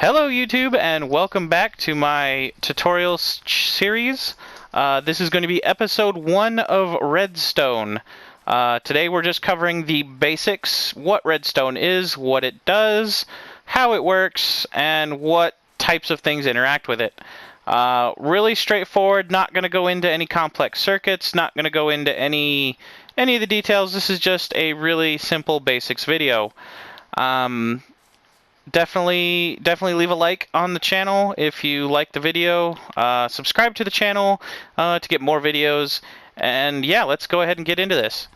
Hello YouTube and welcome back to my tutorial series. This is going to be episode 1 of Redstone. Today we're just covering the basics, what Redstone is, what it does, how it works, and what types of things interact with it. Really straightforward, not going to go into any complex circuits, not going to go into any of the details. This is just a really simple basics video. Definitely leave a like on the channel if you like the video. Subscribe to the channel to get more videos. And yeah, let's go ahead and get into this.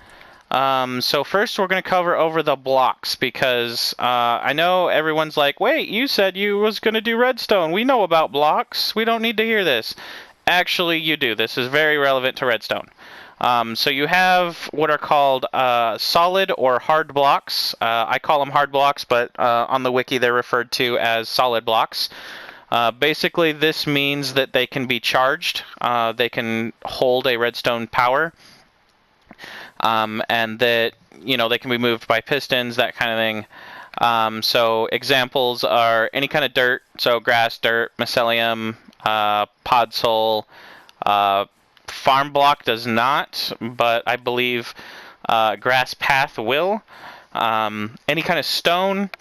So first we're going to cover over the blocks because I know everyone's like, wait, you said you was going to do redstone. We know about blocks. We don't need to hear this. Actually, you do. This is very relevant to redstone. So you have what are called solid or hard blocks. I call them hard blocks, but on the wiki they're referred to as solid blocks. Basically, this means that they can be charged. They can hold a redstone power, and that they can be moved by pistons, that kind of thing. So examples are any kind of dirt, so grass, dirt, mycelium, podzol. Farm block does not, but I believe grass path will. Any kind of stone,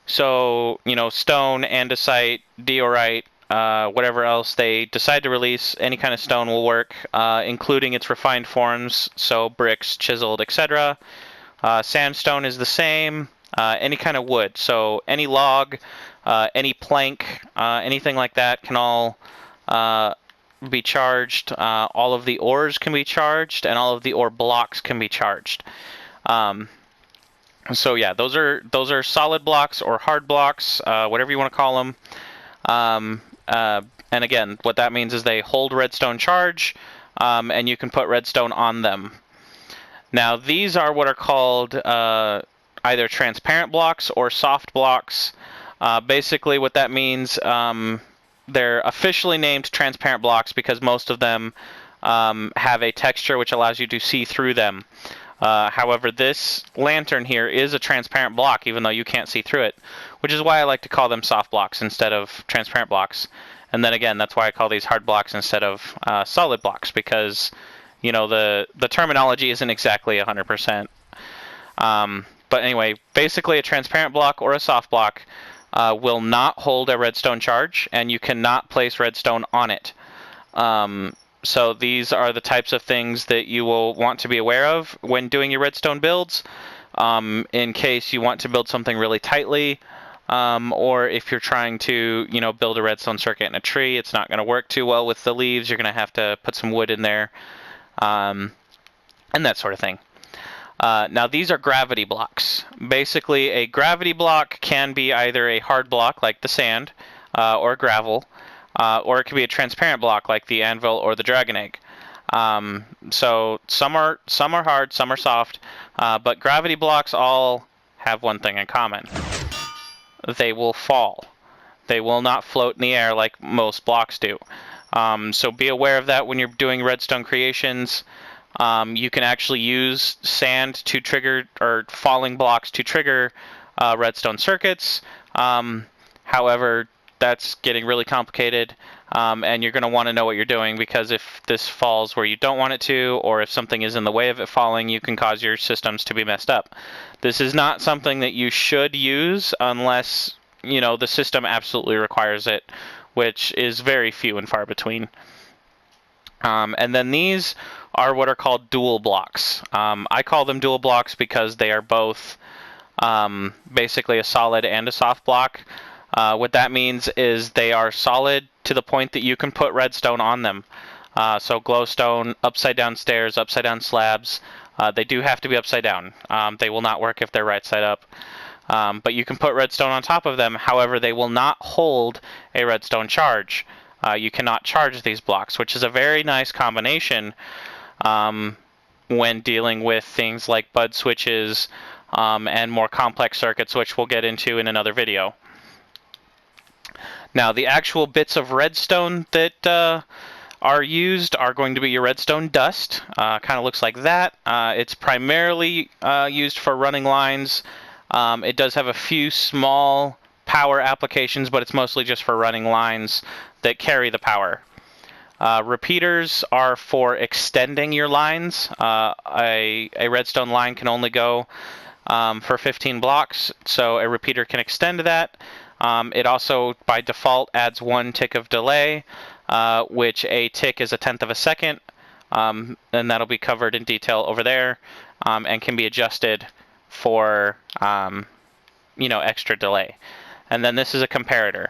so stone, andesite, diorite, whatever else they decide to release, any kind of stone will work, including its refined forms, so bricks, chiseled, etc. Sandstone is the same. Any kind of wood, so any log, any plank, anything like that can all be charged. All of the ores can be charged, and all of the ore blocks can be charged. So yeah, those are solid blocks or hard blocks, whatever you want to call them. And again, what that means is they hold redstone charge, and you can put redstone on them. Now these are what are called either transparent blocks or soft blocks. Basically what that means, they're officially named transparent blocks because most of them have a texture which allows you to see through them. However, this lantern here is a transparent block, even though you can't see through it, which is why I like to call them soft blocks instead of transparent blocks. And then again, that's why I call these hard blocks instead of solid blocks, because the terminology isn't exactly 100%. But anyway, basically a transparent block or a soft block will not hold a redstone charge, and you cannot place redstone on it. So these are the types of things that you will want to be aware of when doing your redstone builds, in case you want to build something really tightly, or if you're trying to build a redstone circuit in a tree. It's not going to work too well with the leaves. You're going to have to put some wood in there, and that sort of thing. Now these are gravity blocks. Basically, a gravity block can be either a hard block like the sand or gravel, or it can be a transparent block like the anvil or the dragon egg. So some are hard, some are soft, but gravity blocks all have one thing in common: they will fall. They will not float in the air like most blocks do. So be aware of that when you're doing redstone creations. You can actually use sand to trigger, or falling blocks to trigger redstone circuits. However, that's getting really complicated, and you're going to want to know what you're doing, because if this falls where you don't want it to, or if something is in the way of it falling, you can cause your systems to be messed up. This is not something that you should use unless the system absolutely requires it, which is very few and far between. And then these are what are called dual blocks. I call them dual blocks because they are both basically a solid and a soft block. What that means is they are solid to the point that you can put redstone on them. So glowstone, upside down stairs, upside down slabs, they do have to be upside down. They will not work if they're right side up. But you can put redstone on top of them. However, they will not hold a redstone charge. You cannot charge these blocks, which is a very nice combination when dealing with things like bud switches and more complex circuits, which we'll get into in another video. Now, the actual bits of redstone that are used are going to be your redstone dust. Kind of looks like that. It's primarily used for running lines. It does have a few small power applications, but it's mostly just for running lines that carry the power. Repeaters are for extending your lines. A redstone line can only go for 15 blocks, so a repeater can extend that. It also, by default, adds 1 tick of delay, which a tick is 1/10 of a second, and that'll be covered in detail over there, and can be adjusted for extra delay. And then this is a comparator.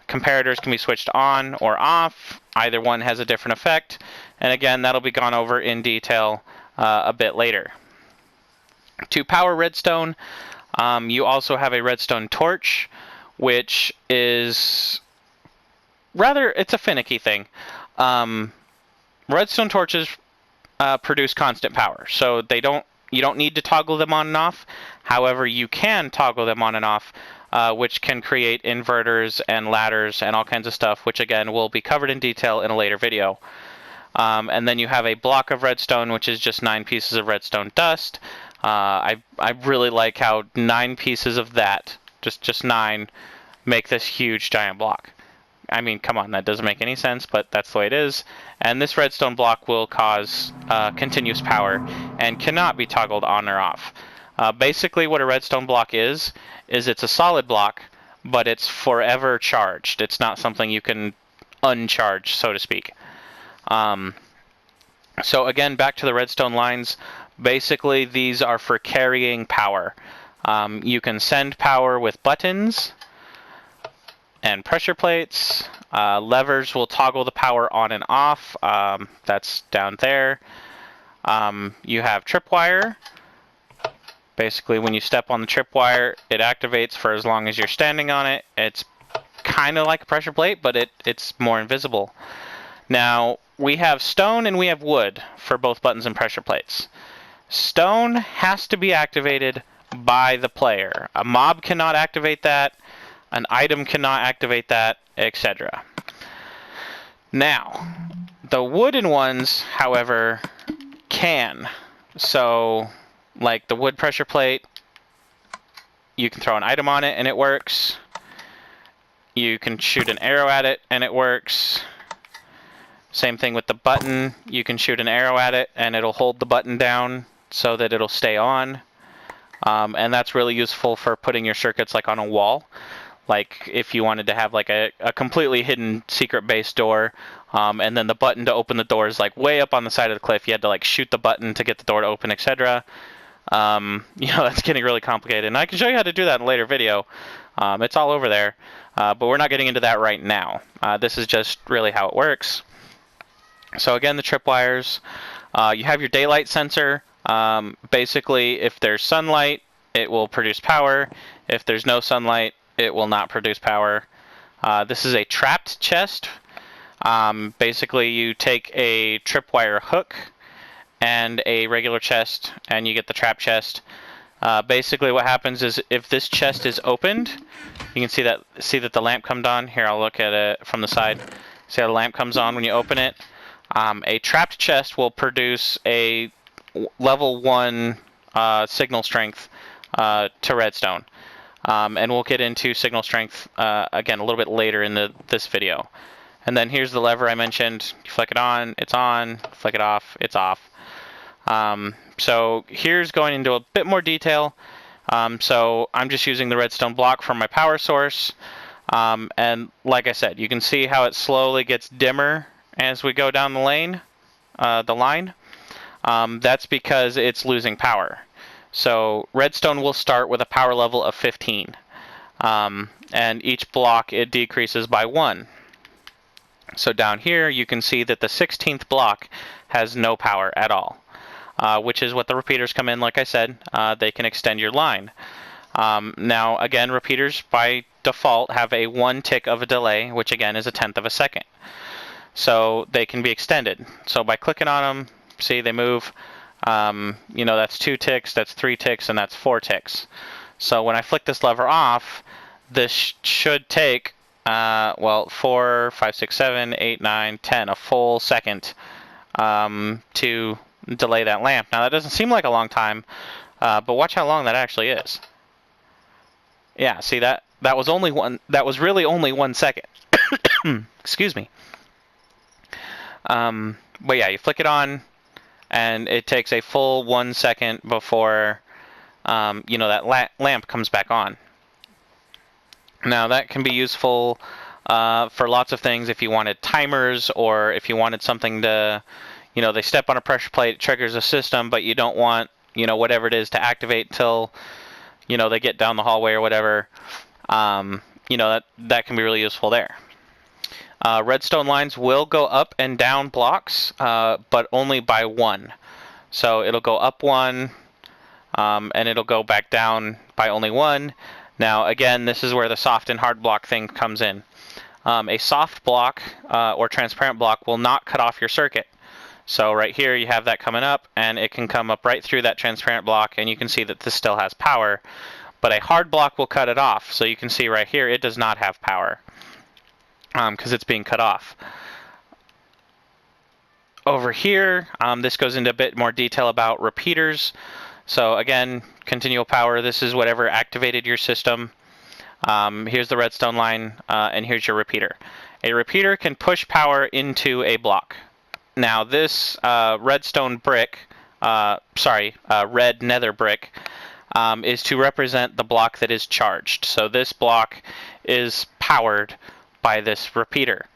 Comparators can be switched on or off. Either one has a different effect, and again, that'll be gone over in detail a bit later. To power redstone, you also have a redstone torch, which is it's a finicky thing. Redstone torches produce constant power, so you don't need to toggle them on and off. However, you can toggle them on and off, which can create inverters and ladders and all kinds of stuff, which again will be covered in detail in a later video. And then you have a block of redstone, which is just 9 pieces of redstone dust. I really like how 9 pieces of that, just 9, make this huge giant block. I mean, come on, that doesn't make any sense, but that's the way it is. And this redstone block will cause continuous power and cannot be toggled on or off. Basically, what a redstone block is it's a solid block, but it's forever charged. It's not something you can uncharge, so to speak. So again, back to the redstone lines. Basically, these are for carrying power. You can send power with buttons and pressure plates. Levers will toggle the power on and off. That's down there. You have tripwire. Basically, when you step on the tripwire, it activates for as long as you're standing on it. It's kind of like a pressure plate, but it's more invisible. Now, we have stone and we have wood for both buttons and pressure plates. Stone has to be activated by the player. A mob cannot activate that, an item cannot activate that, etc. Now, the wooden ones, however, can. So, like the wood pressure plate, you can throw an item on it and it works. You can shoot an arrow at it and it works. Same thing with the button. You can shoot an arrow at it and it'll hold the button down so that it'll stay on. And that's really useful for putting your circuits like on a wall. Like if you wanted to have like a completely hidden secret base door, and then the button to open the door is like way up on the side of the cliff. You had to like shoot the button to get the door to open, etc. That's getting really complicated. And I can show you how to do that in a later video. It's all over there. But we're not getting into that right now. This is just really how it works. So again, the tripwires. You have your daylight sensor. Basically, if there's sunlight, it will produce power. If there's no sunlight, it will not produce power. This is a trapped chest. Basically, you take a tripwire hook and a regular chest, and you get the trap chest. Basically, what happens is if this chest is opened, you can see that the lamp comes on. Here, I'll look at it from the side. See how the lamp comes on when you open it? A trapped chest will produce a level 1 signal strength to redstone. And we'll get into signal strength again a little bit later in this video. And then here's the lever I mentioned. You flick it on, it's on. Flick it off, it's off. So here's going into a bit more detail. So I'm just using the redstone block for my power source. And like I said, you can see how it slowly gets dimmer as we go down the line. That's because it's losing power. So redstone will start with a power level of 15. And each block it decreases by 1. So down here you can see that the 16th block has no power at all. Which is what the repeaters come in, like I said. They can extend your line. Now again, repeaters by default have a 1 tick of a delay, which again is 1/10 of a second. So they can be extended. So by clicking on them, see they move. That's 2 ticks, that's 3 ticks, and that's 4 ticks. So when I flick this lever off, this should take 4, 5, 6, 7, 8, 9, 10, a full second to delay that lamp. Now that doesn't seem like a long time, but watch how long that actually is. Yeah, see that? that was only one. That was really only 1 second. Excuse me. But yeah, you flick it on, and it takes a full 1 second before that lamp comes back on. Now that can be useful for lots of things. If you wanted timers, or if you wanted something to, they step on a pressure plate, it triggers a system, but you don't want, whatever it is to activate till, they get down the hallway or whatever. That can be really useful there. Redstone lines will go up and down blocks, but only by 1. So it'll go up 1, and it'll go back down by only 1. Now, again, this is where the soft and hard block thing comes in. A soft block or transparent block will not cut off your circuit. So right here you have that coming up, and it can come up right through that transparent block, and you can see that this still has power. But a hard block will cut it off. So you can see right here it does not have power because it's being cut off. Over here, this goes into a bit more detail about repeaters. So again, continual power, this is whatever activated your system. Here's the redstone line, and here's your repeater. A repeater can push power into a block. Now this redstone brick, red nether brick, is to represent the block that is charged. So this block is powered by this repeater.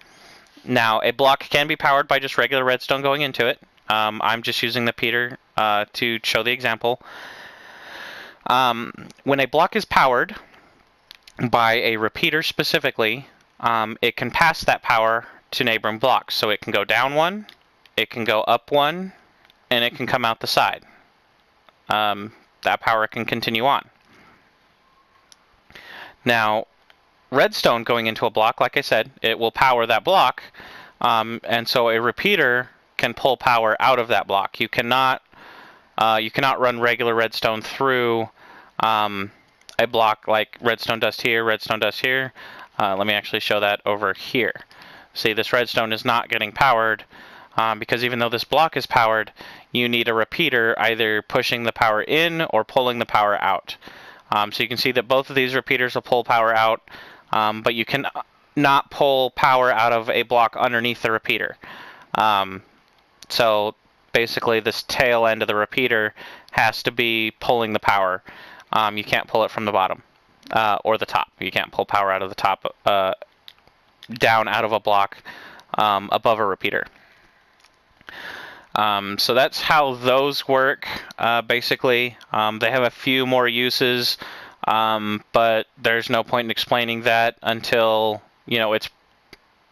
Now a block can be powered by just regular redstone going into it. I'm just using the repeater to show the example. When a block is powered by a repeater specifically, it can pass that power to neighboring blocks. So it can go down 1, it can go up 1, and it can come out the side. That power can continue on. Now, redstone going into a block, like I said, it will power that block, and so a repeater can pull power out of that block. You cannot run regular redstone through a block like redstone does here, redstone does here. Let me actually show that over here. See, this redstone is not getting powered because even though this block is powered, you need a repeater either pushing the power in or pulling the power out. So you can see that both of these repeaters will pull power out, but you can not pull power out of a block underneath the repeater. So basically this tail end of the repeater has to be pulling the power. You can't pull it from the bottom or the top. You can't pull power out of the top, down out of a block above a repeater. So that's how those work, basically. They have a few more uses, but there's no point in explaining that until, it's,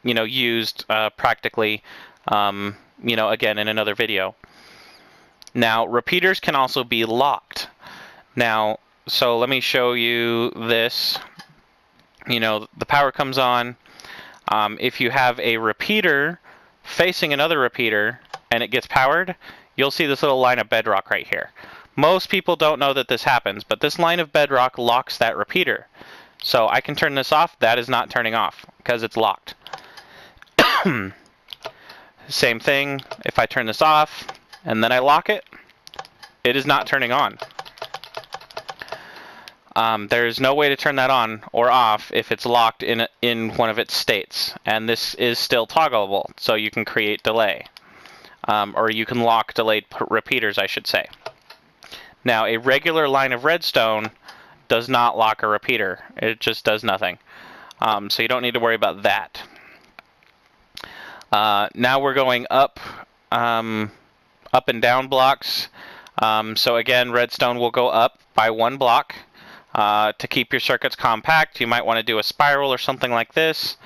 used practically, again in another video. Now, repeaters can also be locked. Now, so let me show you this. The power comes on. If you have a repeater facing another repeater and it gets powered, you'll see this little line of bedrock right here. Most people don't know that this happens, but this line of bedrock locks that repeater. So I can turn this off. That is not turning off because it's locked. Same thing, if I turn this off and then I lock it, it is not turning on. There's no way to turn that on or off if it's locked in one of its states. And this is still toggleable, so you can create delay. Or you can lock delayed repeaters, I should say. Now, a regular line of redstone does not lock a repeater. It just does nothing. So you don't need to worry about that. Now we're going up and down blocks. So again, redstone will go up by 1 block. To keep your circuits compact, you might want to do a spiral or something like this.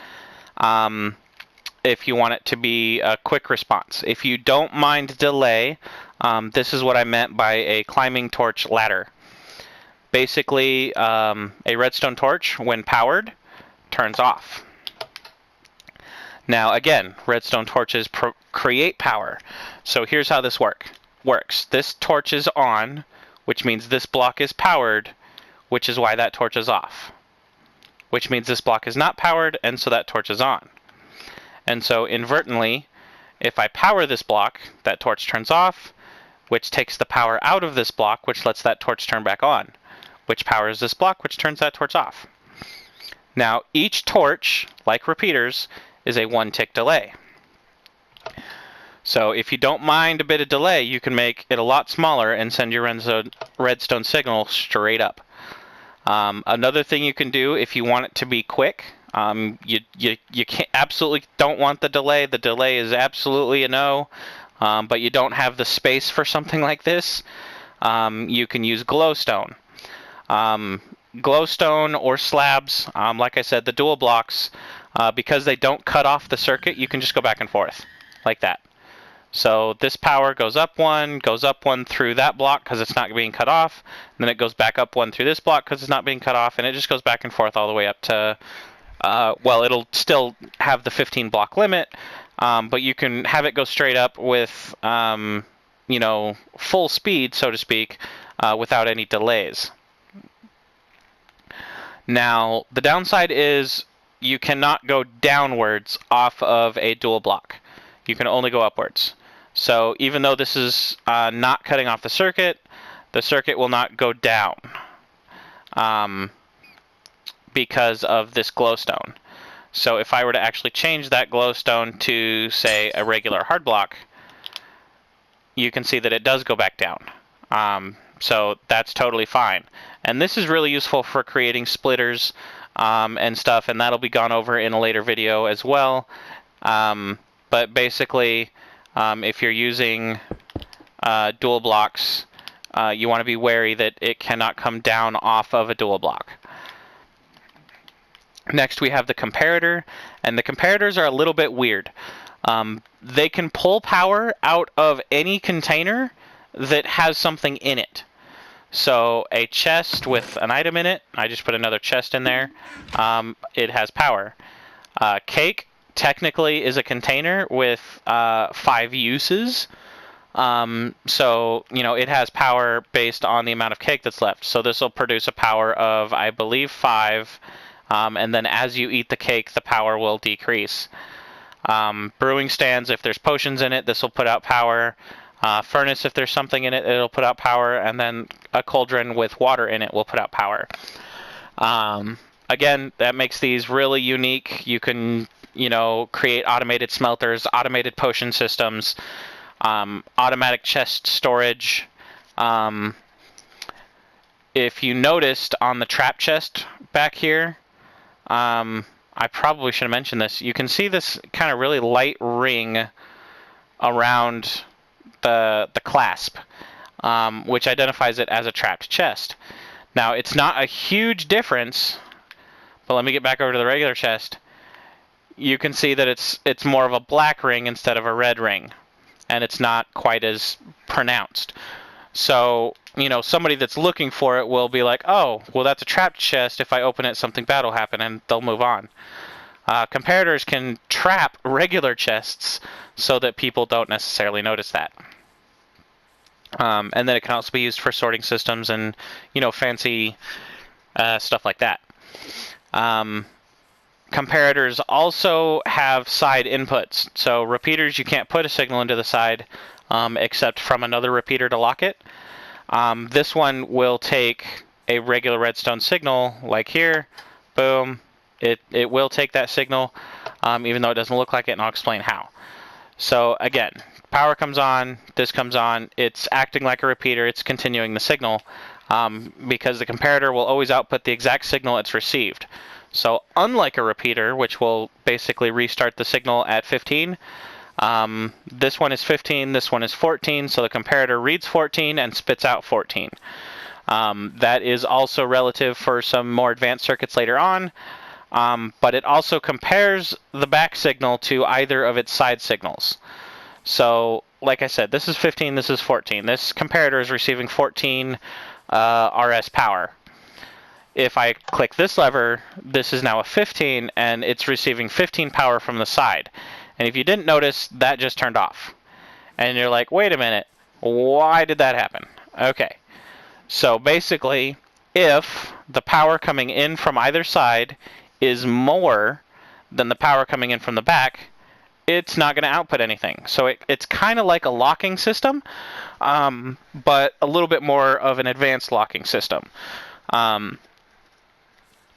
If you want it to be a quick response. If you don't mind delay, this is what I meant by a climbing torch ladder. Basically, a redstone torch, when powered, turns off. Now again, redstone torches create power. So here's how this works. This torch is on, which means this block is powered, which is why that torch is off. Which means this block is not powered, and so that torch is on. And so inadvertently, if I power this block, that torch turns off, which takes the power out of this block, which lets that torch turn back on, which powers this block, which turns that torch off. Now, each torch, like repeaters, is a 1-tick delay. So if you don't mind a bit of delay, you can make it a lot smaller and send your redstone signal straight up. Another thing you can do if you want it to be quick, you can't, absolutely don't want the delay. The delay is absolutely a no, but you don't have the space for something like this. You can use glowstone. Glowstone or slabs, like I said, the dual blocks, because they don't cut off the circuit, you can just go back and forth like that. So this power goes up one through that block because it's not being cut off, and then it goes back up one through this block because it's not being cut off, and it just goes back and forth all the way up to, well, it'll still have the 15 block limit, but you can have it go straight up with, you know, full speed, so to speak, without any delays. Now, the downside is you cannot go downwards off of a dual block. You can only go upwards. So even though this is not cutting off the circuit will not go down because of this glowstone. So if I were to actually change that glowstone to, say, a regular hard block, you can see that it does go back down. So that's totally fine. And this is really useful for creating splitters and stuff, and that'll be gone over in a later video as well. But basically, if you're using dual blocks, you want to be wary that it cannot come down off of a dual block. Next, we have the comparator, and the comparators are a little bit weird. They can pull power out of any container that has something in it. So a chest with an item in it, I just put another chest in there, it has power. Cake technically is a container with 5 uses. So, you know, it has power based on the amount of cake that's left. So this will produce a power of, I believe, 5. And then as you eat the cake, the power will decrease. Brewing stands, if there's potions in it, this will put out power. Furnace, if there's something in it, it'll put out power. And then a cauldron with water in it will put out power. Again, that makes these really unique. You can, you know, create automated smelters, automated potion systems, automatic chest storage. If you noticed on the trap chest back here, I probably should have mentioned this. You can see this kind of really light ring around the clasp, which identifies it as a trapped chest. Now, it's not a huge difference, but let me get back over to the regular chest. You can see that it's more of a black ring instead of a red ring, and it's not quite as pronounced. So, you know, somebody that's looking for it will be like, oh, well, that's a trapped chest. If I open it, something bad will happen, and they'll move on. Comparators can trap regular chests so that people don't necessarily notice that. And then it can also be used for sorting systems and, you know, fancy stuff like that. Comparators also have side inputs. So repeaters, you can't put a signal into the side except from another repeater to lock it. This one will take a regular redstone signal, like here, boom. It will take that signal, even though it doesn't look like it, and I'll explain how. So again, power comes on, this comes on, it's acting like a repeater, it's continuing the signal, because the comparator will always output the exact signal it's received. So unlike a repeater, which will basically restart the signal at 15, this one is 15, this one is 14, so the comparator reads 14 and spits out 14. That is also relative for some more advanced circuits later on, but it also compares the back signal to either of its side signals. So, like I said, this is 15, this is 14. This comparator is receiving 14 RS power. If I click this lever, this is now a 15, and it's receiving 15 power from the side. And if you didn't notice, that just turned off. And you're like, wait a minute, why did that happen? Okay, so basically, if the power coming in from either side is more than the power coming in from the back, it's not going to output anything. So it's kind of like a locking system, but a little bit more of an advanced locking system.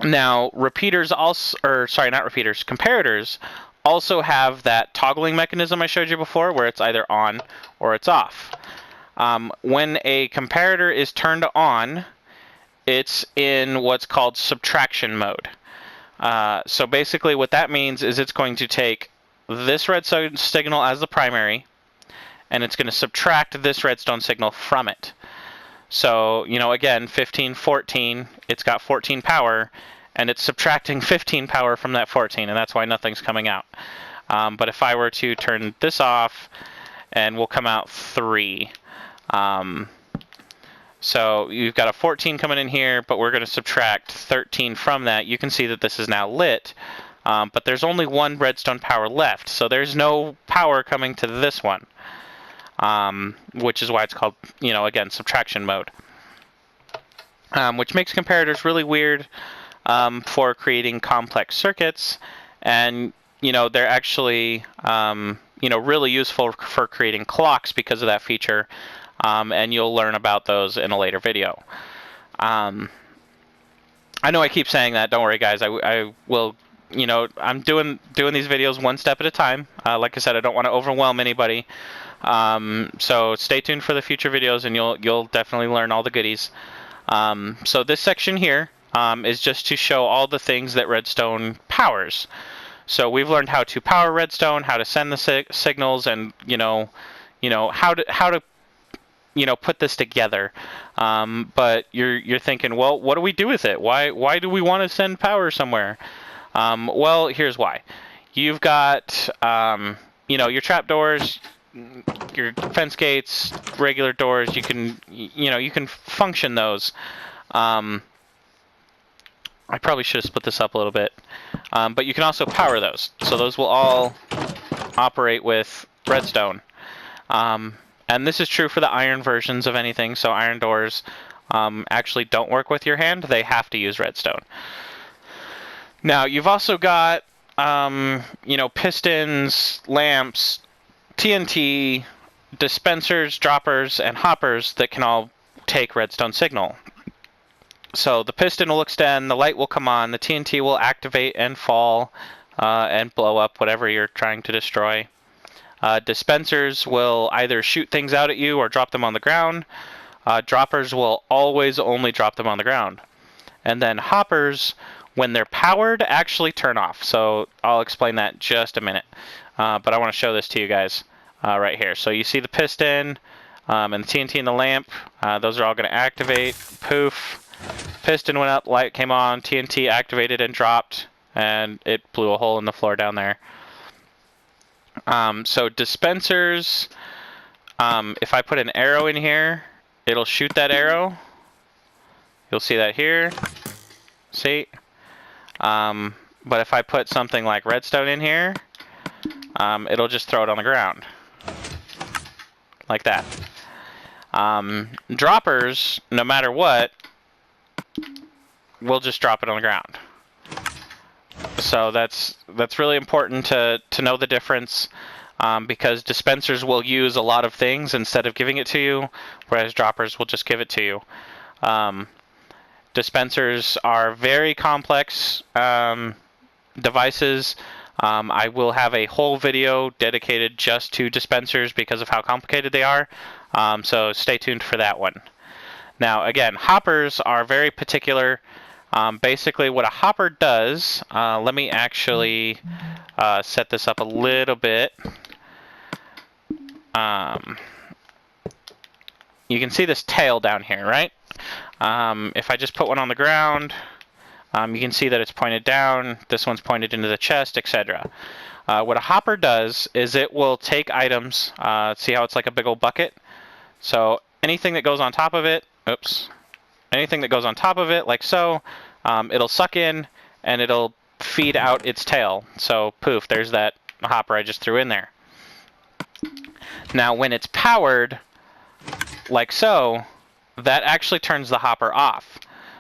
Now, repeaters also, or sorry, not repeaters, comparators also have that toggling mechanism I showed you before, where it's either on or it's off. When a comparator is turned on, it's in what's called subtraction mode. So basically what that means is it's going to take this redstone signal as the primary, and it's going to subtract this redstone signal from it. So, you know, again, 15, 14, it's got 14 power, and it's subtracting 15 power from that 14, and that's why nothing's coming out. But if I were to turn this off, and we'll come out 3. So you've got a 14 coming in here, but we're going to subtract 13 from that. You can see that this is now lit, but there's only one redstone power left, so there's no power coming to this one, which is why it's called, you know, again, subtraction mode, which makes comparators really weird for creating complex circuits, and, you know, they're actually, you know, really useful for creating clocks because of that feature. And you'll learn about those in a later video. I know I keep saying that. Don't worry, guys. I will. You know, I'm doing these videos one step at a time. Like I said, I don't want to overwhelm anybody. So stay tuned for the future videos, and you'll definitely learn all the goodies. So this section here is just to show all the things that redstone powers. So we've learned how to power redstone, how to send the signals, and you know how to put this together. But you're thinking, well, what do we do with it? Why do we want to send power somewhere? Well, here's why. You've got your trapdoors, your fence gates, regular doors. You can function those. I probably should have split this up a little bit, but you can also power those. So those will all operate with redstone. And this is true for the iron versions of anything. So iron doors actually don't work with your hand. They have to use redstone. Now, you've also got, pistons, lamps, TNT, dispensers, droppers, and hoppers that can all take redstone signal. So the piston will extend, the light will come on, the TNT will activate and fall and blow up whatever you're trying to destroy. Dispensers will either shoot things out at you or drop them on the ground. Droppers will always only drop them on the ground. And then hoppers, when they're powered, actually turn off. So I'll explain that in just a minute. But I want to show this to you guys right here. So you see the piston and the TNT and the lamp. Those are all going to activate. Poof. Piston went up, light came on, TNT activated and dropped, and it blew a hole in the floor down there. So dispensers, if I put an arrow in here, it'll shoot that arrow. You'll see that here. See? But if I put something like redstone in here, it'll just throw it on the ground. Like that. Droppers, no matter what, will just drop it on the ground. So that's really important to know the difference, because dispensers will use a lot of things instead of giving it to you, whereas droppers will just give it to you. Dispensers are very complex devices. I will have a whole video dedicated just to dispensers because of how complicated they are, so stay tuned for that one. Now again, hoppers are very particular. Basically what a hopper does, let me actually set this up a little bit. You can see this tail down here, right? If I just put one on the ground, you can see that it's pointed down, this one's pointed into the chest, etc. What a hopper does is it will take items, see how it's like a big old bucket? So anything that goes on top of it, anything that goes on top of it, like so, it'll suck in and it'll feed out its tail. So poof, there's that hopper I just threw in there. Now when it's powered, like so, that actually turns the hopper off.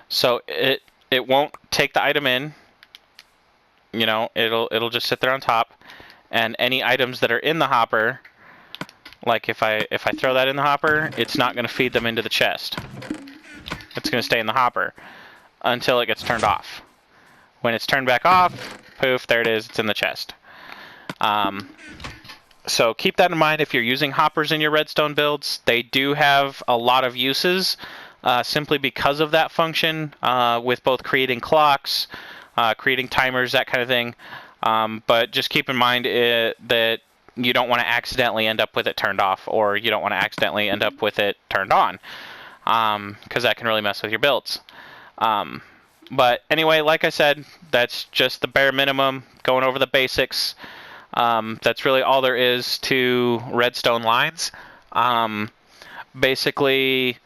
So it won't take the item in, it'll just sit there on top, and any items that are in the hopper, like if I throw that in the hopper, it's not going to feed them into the chest. It's going to stay in the hopper until it gets turned off. When it's turned back off, poof, there it is, it's in the chest. So keep that in mind if you're using hoppers in your redstone builds. They do have a lot of uses simply because of that function with both creating clocks, creating timers, that kind of thing. But just keep in mind that you don't want to accidentally end up with it turned off, or you don't want to accidentally end up with it turned on, because that can really mess with your builds. But anyway, like I said, that's just the bare minimum, going over the basics. That's really all there is to redstone lines. Basically,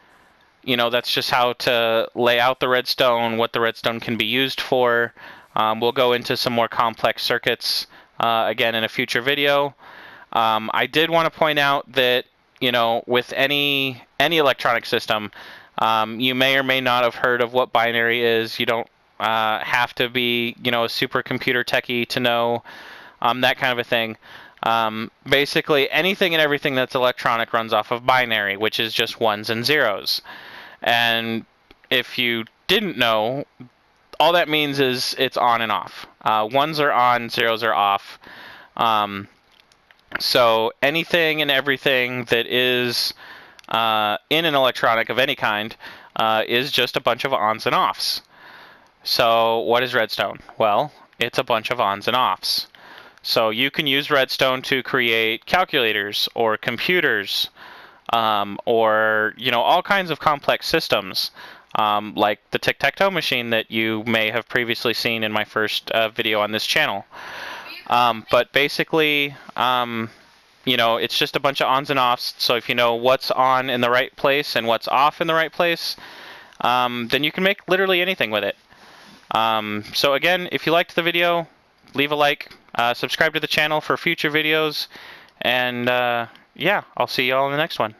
that's just how to lay out the redstone, what the redstone can be used for. We'll go into some more complex circuits again in a future video. I did want to point out that with any electronic system, you may or may not have heard of what binary is. You don't have to be a supercomputer techie to know that kind of a thing. Basically, anything and everything that's electronic runs off of binary, which is just ones and zeros. And if you didn't know, all that means is it's on and off. Ones are on, zeros are off. So anything and everything that is in an electronic of any kind is just a bunch of ons and offs. So what is redstone? Well, it's a bunch of ons and offs. So you can use redstone to create calculators or computers or all kinds of complex systems, like the tic-tac-toe machine that you may have previously seen in my first video on this channel. But basically, it's just a bunch of ons and offs. So if you know what's on in the right place and what's off in the right place, then you can make literally anything with it. So again, if you liked the video, leave a like, subscribe to the channel for future videos, and yeah, I'll see you all in the next one.